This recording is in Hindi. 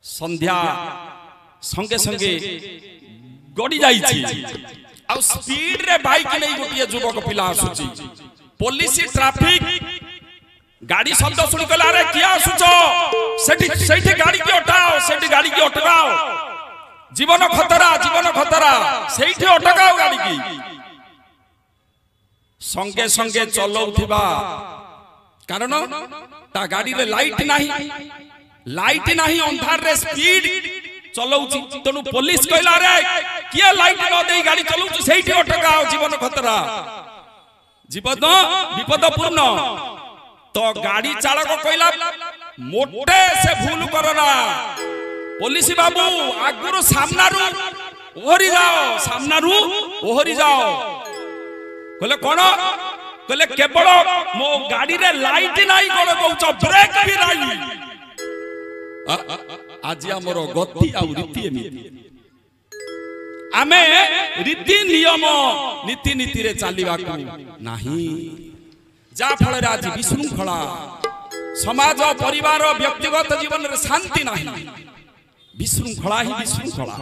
संध्या संगे संगे गड़ी जाइछि आ स्पीड रे बाइक नै गोटिए युवक पिला आसुछि पुलिस ट्रैफिक गाड़ी शब्द सुनी कहला रे किया आसुछो सेठी गाड़ी के हटाओ सेठी गाड़ी के अटकाओ जीवन खतरा सेठी अटकाओ गाड़ी की संगे संगे चलौथिबा कारण ता गाड़ी रे लाइट नाही अंधार रे स्पीड चलौछि तनु पुलिस कहला रे किया लाइट न देई गाड़ी चलौछु सेठी अटकाओ जीवन खतरा जीवन विपदपूर्ण तो गाड़ी चालक कहला मोटे से भूल करना पुलिस बाबू आगुरु सामनारू ओहरी जाओ कहले कोन कहले केवल मो गाड़ी रे लाइट नाही कोन कहउछ ब्रेक भी नाही आज हमर गति आ रीति एमिति आमे रीति नियम नीति नीति रे चालिबा को नाही जा फल आज विशृंखला समाज परिवार व्यक्तिगत जीवन रे शांति नाही विशृंखला ही विशृंखला।